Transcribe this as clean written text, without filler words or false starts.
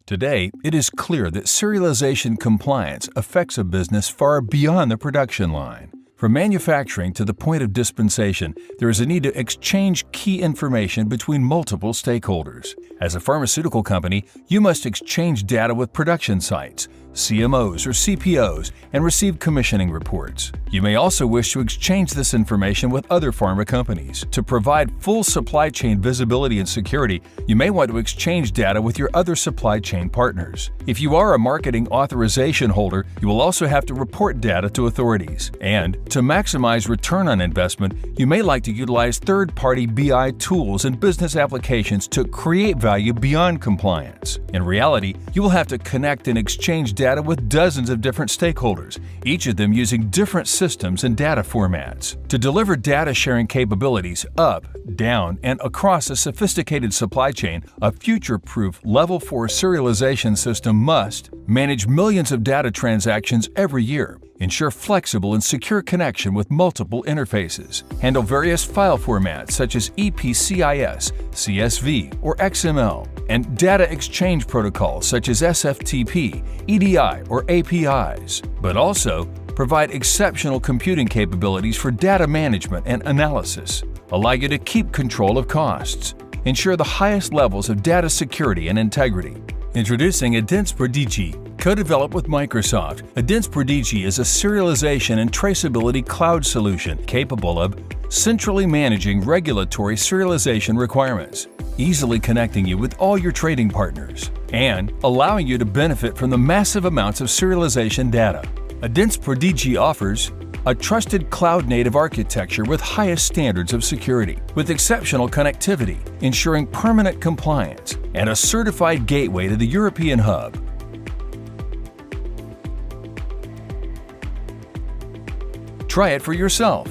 Today, it is clear that serialization compliance affects a business far beyond the production line. From manufacturing to the point of dispensation, there is a need to exchange key information between multiple stakeholders. As a pharmaceutical company, you must exchange data with production sites, CMOs or CPOs, and receive commissioning reports. You may also wish to exchange this information with other pharma companies. To provide full supply chain visibility and security, you may want to exchange data with your other supply chain partners. If you are a marketing authorization holder, you will also have to report data to authorities. And to maximize return on investment, you may like to utilize third-party BI tools and business applications to create value beyond compliance. In reality, you will have to connect and exchange data with dozens of different stakeholders, each of them using different systems and data formats. To deliver data sharing capabilities up, down, and across a sophisticated supply chain, a future-proof Level 4 serialization system must manage millions of data transactions every year, ensure flexible and secure connection with multiple interfaces, handle various file formats such as EPCIS, CSV, or XML, and data exchange protocols such as SFTP, EDI, or APIs, but also provide exceptional computing capabilities for data management and analysis, allow you to keep control of costs, ensure the highest levels of data security and integrity. Introducing Adins Prodigi. Co-developed with Microsoft, Adins Prodigi is a serialization and traceability cloud solution capable of centrally managing regulatory serialization requirements, easily connecting you with all your trading partners, and allowing you to benefit from the massive amounts of serialization data. Adins Prodigi offers a trusted cloud-native architecture with highest standards of security, with exceptional connectivity, ensuring permanent compliance, and a certified gateway to the European hub. Try it for yourself.